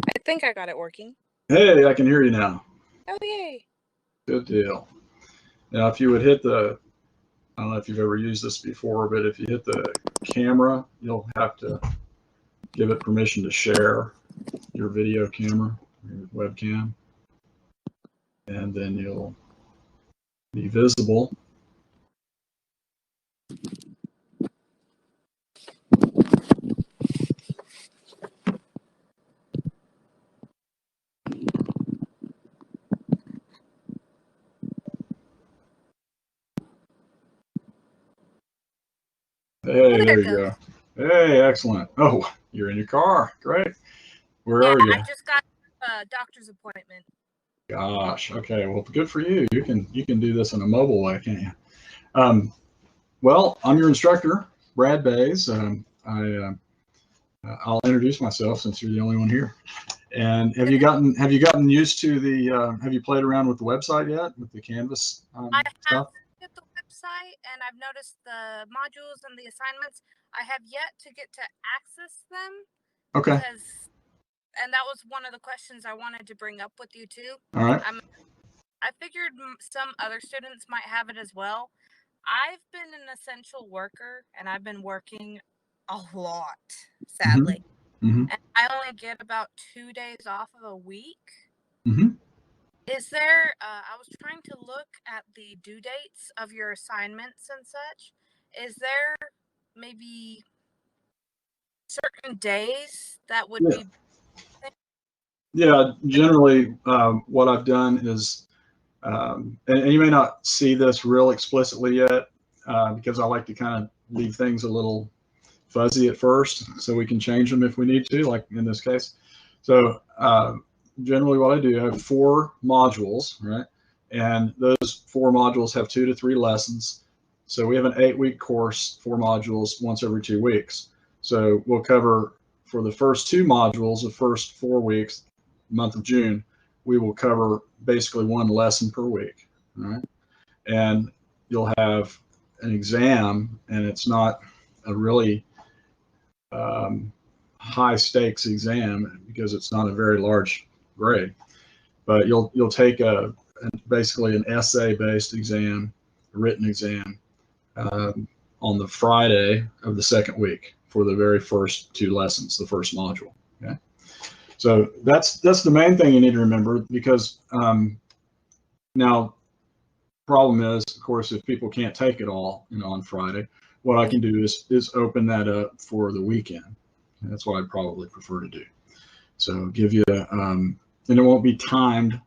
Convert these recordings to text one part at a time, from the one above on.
I think I got it working. Hey, I can hear you now. Oh, yay. Good deal. Now, if you would hit the, I don't know if you've ever used this before, but if you hit the camera, you'll have to give it permission to share your video camera, your webcam, and then you'll be visible. Hey, there you go. Hey, excellent. Oh, you're in your car. Great. Where are you? I just got a doctor's appointment. Gosh. Okay. Well, good for you. You can do this in a mobile way, can't you? Well, I'm your instructor, Brad Bays. I'll introduce myself since you're the only one here. And have you gotten used to the? Have you played around with the website yet with the Canvas I have stuff? hit the website and I've noticed the modules and the assignments. I have yet to get to access them Okay. and that was one of the questions I wanted to bring up with you too. All right. I figured some other students might have it as well. I've been an essential worker and I've been working a lot, sadly. Mm-hmm. And I only get about 2 days off of a week. Mm-hmm. Is there, I was trying to look at the due dates of your assignments and such. Is there maybe certain days that would be? Yeah, generally what I've done is, and you may not see this real explicitly yet because I like to kind of leave things a little fuzzy at first so we can change them if we need to, like in this case. So generally what I do, I have 4 modules, right? And those 4 modules have 2 to 3 lessons. So we have an 8-week course, 4 modules once every 2 weeks. So we'll cover for the first 2 modules, the first 4 weeks, month of June, we will cover basically 1 lesson per week, right? And you'll have an exam, and it's not a really high stakes exam because it's not a very large grade, but you'll take basically an essay based exam, a written exam on the Friday of the 2nd week for the very first 2 lessons, the first module. Okay, so that's the main thing you need to remember, because now problem is, of course, if people can't take it all, on Friday, what I can do is open that up for the weekend. And that's what I'd probably prefer to do. So give you, and it won't be timed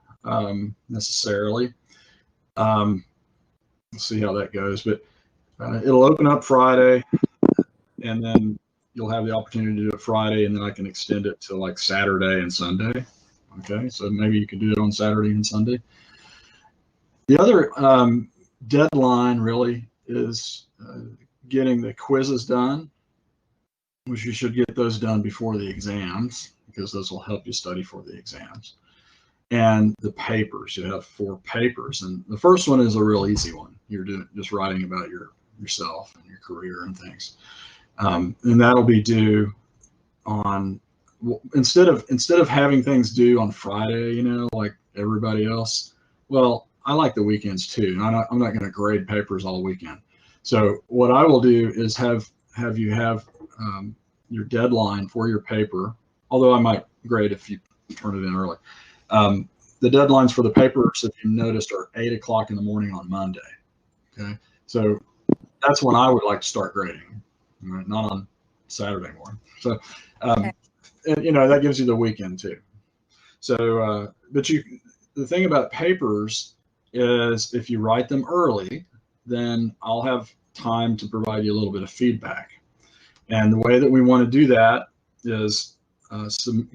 necessarily. Let's see how that goes, but it'll open up Friday, and then you'll have the opportunity to do it Friday, and then I can extend it to like Saturday and Sunday. Okay, so maybe you could do it on Saturday and Sunday. The other deadline really is getting the quizzes done, which you should get those done before the exams, because those will help you study for the exams. And the papers, you have 4 papers, and the first one is a real easy one. You're just writing about yourself and your career and things, and that'll be due on, instead of having things due on Friday, like everybody else. Well, I like the weekends too. I'm not going to grade papers all weekend. So what I will do is have you have your deadline for your paper, although I might grade if you turn it in early. The deadlines for the papers, if you noticed, are 8 o'clock in the morning on Monday. Okay, so that's when I would like to start grading, right? Not on Saturday morning. So, and, that gives you the weekend too. So, but the thing about papers is, if you write them early, then I'll have time to provide you a little bit of feedback. And the way that we want to do that is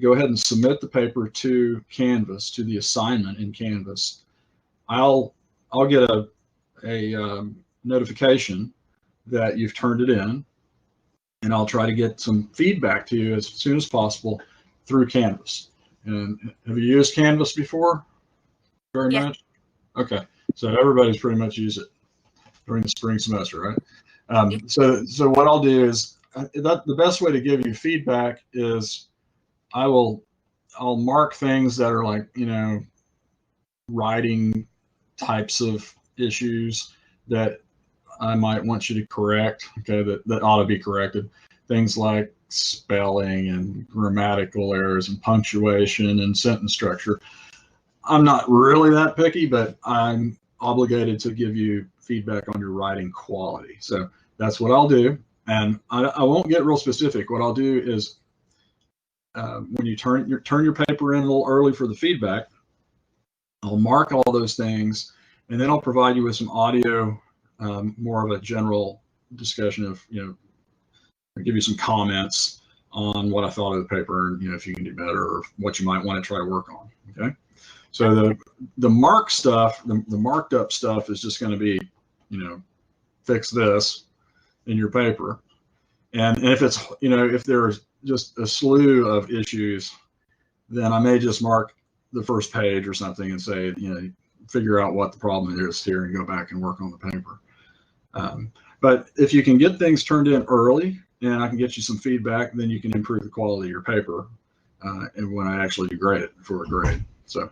go ahead and submit the paper to Canvas, to the assignment in Canvas. I'll get a notification that you've turned it in, and I'll try to get some feedback to you as soon as possible through Canvas. And have you used Canvas before? Very much? Okay, so everybody's pretty much used it during the spring semester, right? So what I'll do is, the best way to give you feedback is I will I'll mark things that are like, writing types of issues that I might want you to correct. Okay, that ought to be corrected. Things like spelling and grammatical errors and punctuation and sentence structure. I'm not really that picky, but I'm obligated to give you feedback on your writing quality. So that's what I'll do. And I won't get real specific. What I'll do is when you turn your paper in a little early for the feedback, I'll mark all those things, and then I'll provide you with some audio, more of a general discussion of, I'll give you some comments on what I thought of the paper, and if you can do better or what you might want to try to work on. Okay. So the mark stuff, the marked up stuff is just going to be, fix this in your paper. And if it's, if there's just a slew of issues, then I may just mark the first page or something and say, figure out what the problem is here and go back and work on the paper. But if you can get things turned in early and I can get you some feedback, then you can improve the quality of your paper and when I actually do grade it for a grade. So,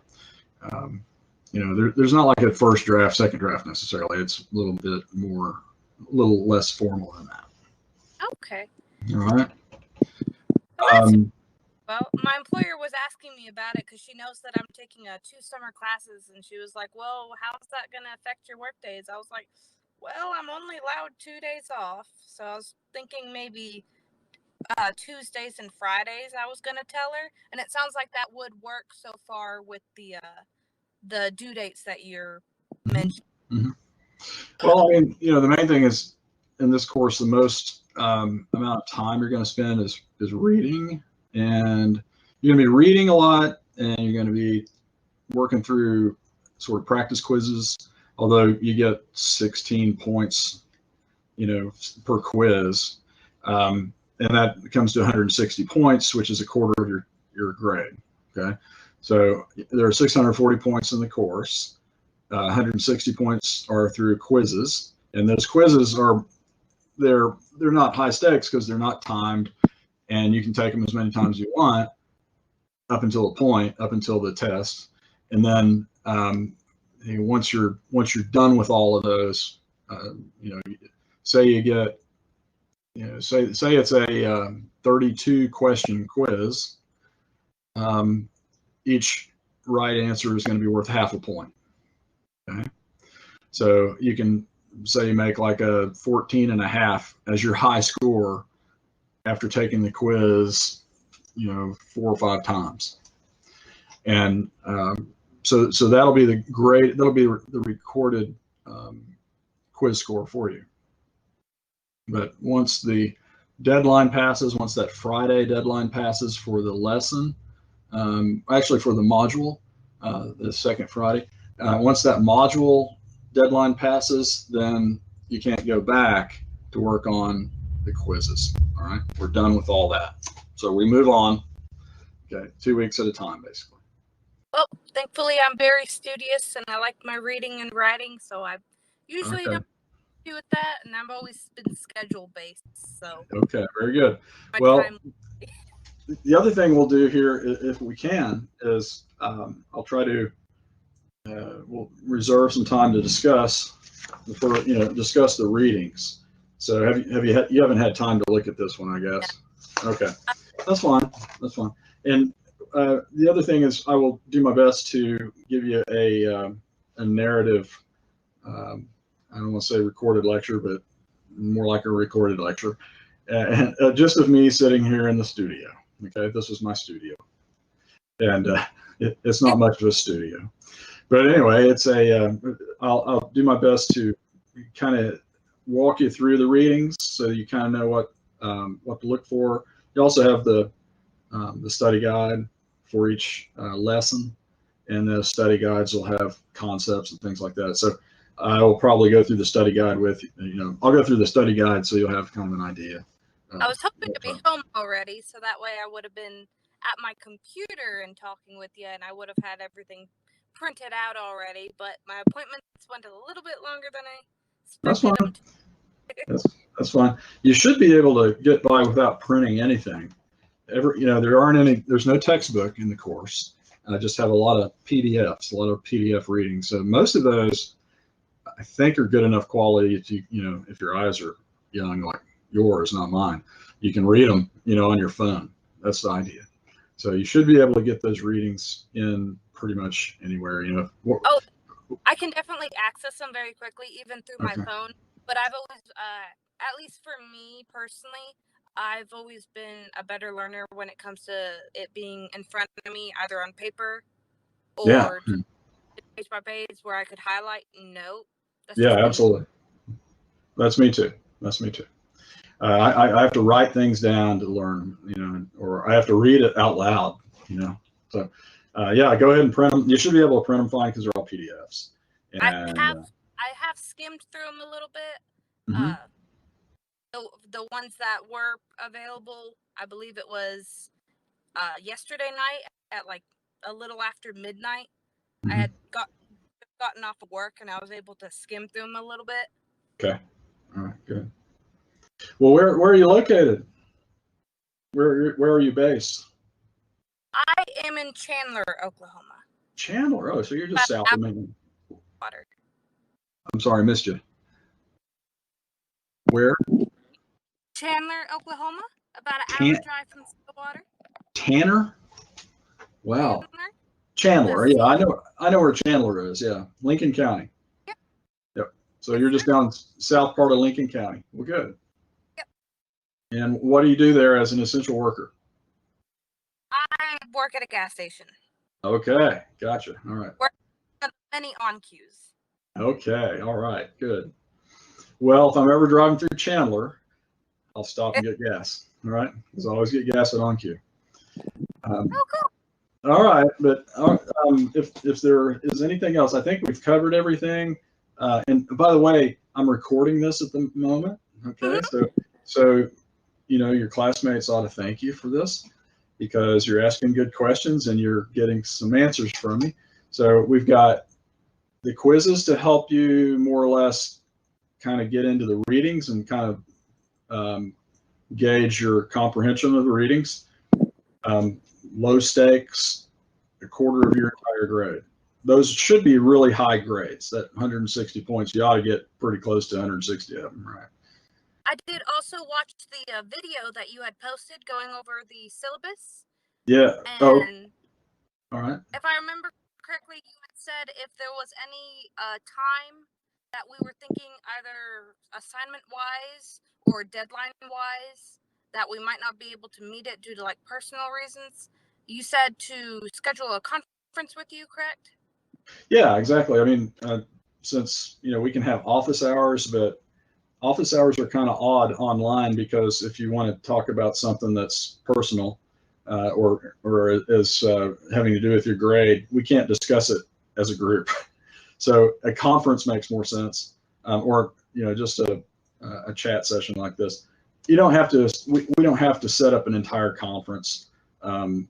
there's not like a first draft, second draft necessarily. It's a little bit more, a little less formal than that. Okay. All right. Well, my employer was asking me about it because she knows that I'm taking 2 summer classes, and she was like, well, how's that going to affect your work days? I was like, well, I'm only allowed 2 days off. So I was thinking maybe Tuesdays and Fridays I was going to tell her. And it sounds like that would work so far with the due dates that you're mentioning. Mm-hmm. Well, I mean, the main thing is in this course, the most amount of time you're going to spend is reading. And you're going to be reading a lot, and you're going to be working through sort of practice quizzes, although you get 16 points, per quiz. And that comes to 160 points, which is a quarter of your grade. Okay. So there are 640 points in the course. 160 points are through quizzes, and those quizzes they're not high stakes because they're not timed. And you can take them as many times as you want up until a point, up until the test. And then once you're done with all of those, say you get, say it's a 32 question quiz. Each right answer is going to be worth half a point. Okay. So you can say you make like a 14.5 as your high score after taking the quiz, 4 or 5 times. And so that'll be the grade, that'll be the recorded quiz score for you. But once the deadline passes, once that Friday deadline passes for the lesson, actually for the module, the second Friday, once that module deadline passes, then you can't go back to work on the quizzes. All right, we're done with all that. So we move on. Okay, 2 weeks at a time, basically. Well, thankfully, I'm very studious and I like my reading and writing, so I usually don't do with that, and I've always been schedule based. So okay, very good. Well, the other thing we'll do here, if we can, is I'll try to we'll reserve some time to discuss discuss the readings. So you haven't had time to look at this one, I guess. Yeah. Okay, that's fine. That's fine. And the other thing is, I will do my best to give you a narrative. I don't want to say recorded lecture, but more like a recorded lecture, and just of me sitting here in the studio. Okay, this is my studio, and it's not much of a studio, but anyway, it's I'll do my best to kind of walk you through the readings so you kind of know what to look for. You also have the study guide for each lesson, and the study guides will have concepts and things like that. So I will probably go through the study guide with I'll go through the study guide so you'll have kind of an idea. I was hoping to be home already, so that way I would have been at my computer and talking with you, and I would have had everything printed out already. But my appointments went a little bit longer than I expected. That's fine. That's fine. You should be able to get by without printing anything. there's no textbook in the course. I just have a lot of PDFs, a lot of PDF readings. So most of those I think are good enough quality to, if your eyes are young like yours, not mine, you can read them, on your phone. That's the idea. So you should be able to get those readings in pretty much anywhere, Oh, I can definitely access them very quickly, even through my Okay. phone. But I've always, at least for me personally, I've always been a better learner when it comes to it being in front of me, either on paper Yeah. or just page by page where I could highlight and note. That's Yeah, just me. absolutely. That's me too. I have to write things down to learn, or I have to read it out loud, So, yeah, go ahead and print them. You should be able to print them fine because they're all PDFs. And I have skimmed through them a little bit. Mhm. The ones that were available, I believe it was yesterday night at like a little after midnight. I Mhm. had gotten off of work and I was able to skim through them a little bit. Okay. All right. Good. Well, where are you located? Where are you based? I am in Chandler, Oklahoma. Chandler. Oh, so you're just south of me. Water. I'm sorry, I missed you. Where? Chandler, Oklahoma. About an hour drive from Stillwater. Tanner? Wow. Chandler. Yeah, I know where Chandler is. Yeah, Lincoln County. Yep. So you're just down south part of Lincoln County. Well, good. Yep. And what do you do there as an essential worker? I work at a gas station. Okay, gotcha. All right. Work at many on queues. Okay, all right, good. Well, if I'm ever driving through Chandler, I'll stop and get gas. All right, because I always get gas at OnQ. Oh, cool. All right, but if there is anything else, I think we've covered everything. And by the way, I'm recording this at the moment. Okay, so your classmates ought to thank you for this because you're asking good questions and you're getting some answers from me. So we've got the quizzes to help you more or less kind of get into the readings and kind of gauge your comprehension of the readings. Low stakes, a quarter of your entire grade. Those should be really high grades. That 160 points, you ought to get pretty close to 160 of them, right? I did also watch the video that you had posted going over the syllabus. Yeah. And all right. If I remember correctly, you had said if there was any time that we were thinking either assignment-wise or deadline-wise that we might not be able to meet it due to like personal reasons, you said to schedule a conference with you, correct? Yeah, exactly. I mean, since we can have office hours, but office hours are kind of odd online because if you want to talk about something that's personal or is having to do with your grade, we can't discuss it as a group. So a conference makes more sense, or just a chat session like this. You don't have to. We don't have to set up an entire conference. I'm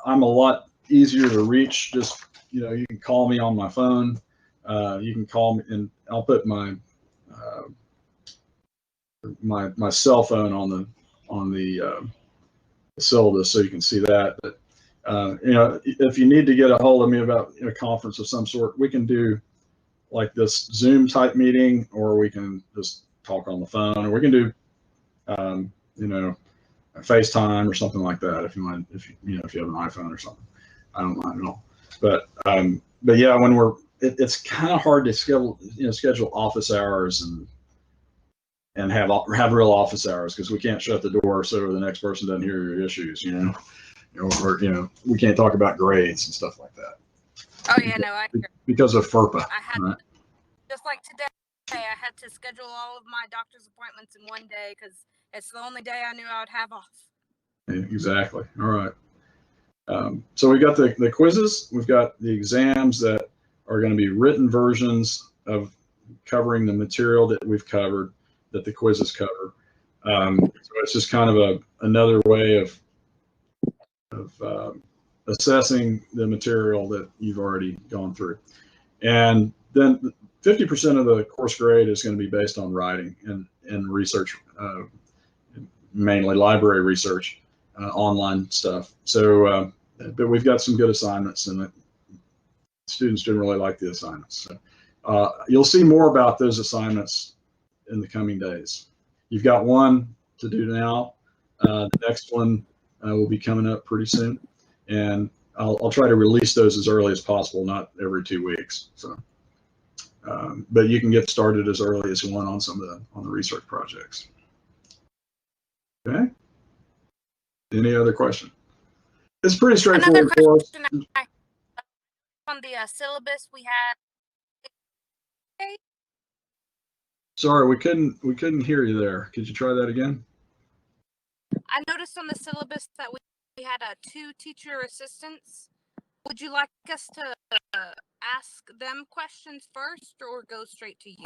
a lot easier to reach. Just you can call me on my phone. You can call me, and I'll put my my cell phone on the syllabus so you can see that. But if you need to get a hold of me about a conference of some sort, we can do like this Zoom type meeting, or we can just talk on the phone, or we can do FaceTime or something like that if you want. If you have an iPhone or something, I don't mind at all. But yeah, when it's kind of hard to schedule office hours and have real office hours because we can't shut the door so the next person doesn't hear your issues, or we can't talk about grades and stuff like that. Oh yeah, no, I hear. Because of FERPA. I had just like today, I had to schedule all of my doctor's appointments in one day because it's the only day I knew I would have off. Exactly. All right. So we've got the quizzes. We've got the exams that are going to be written versions of covering the material that we've covered, that the quizzes cover. So it's just kind of another way of assessing the material that you've already gone through. And then 50% of the course grade is going to be based on writing and research, mainly library research. online stuff. So, but we've got some good assignments, and students generally like the assignments. So, you'll see more about those assignments in the coming days. You've got one to do now. The next one will be coming up pretty soon, and I'll try to release those as early as possible, not every 2 weeks. So, but you can get started as early as you want on some of the research projects. Okay. Any other question? It's pretty straightforward for us. On the syllabus we had. Sorry, we couldn't hear you there. Could you try that again? I noticed on the syllabus that we had 2 teacher assistants. Would you like us to ask them questions first, or go straight to you?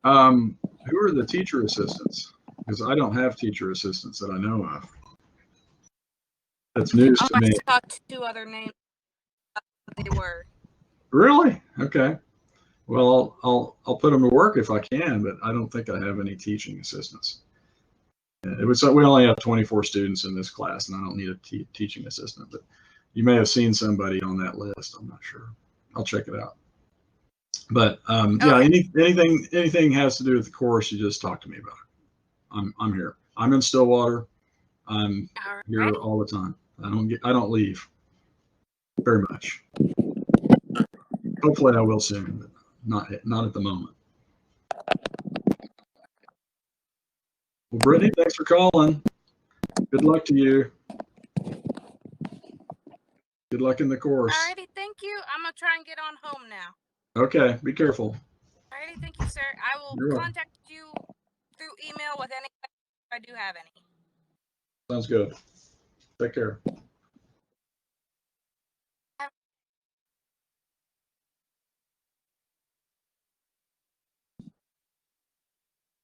Who are the teacher assistants? Because I don't have teacher assistants that I know of. That's news to me. I saw 2 other names. They were. Really? Okay. Well, I'll put them to work if I can, but I don't think I have any teaching assistants. We only have 24 students in this class, and I don't need a teaching assistant. But you may have seen somebody on that list. I'm not sure. I'll check it out. But yeah, anything has to do with the course, you just talk to me about it. I'm here. I'm in Stillwater. I'm here all the time. I don't leave very much. Hopefully I will soon, but not at the moment. Well, Brittany, thanks for calling. Good luck to you. Good luck in the course. Alrighty, thank you. I'm gonna try and get on home now. Okay, be careful. Alrighty, thank you, sir. I will contact you through email with any if I do have any. Sounds good. Take care.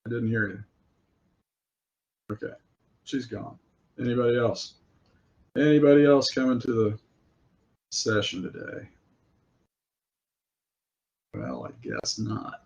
I didn't hear you. Okay, she's gone. Anybody else? Anybody else coming to the session today? Well, I guess not.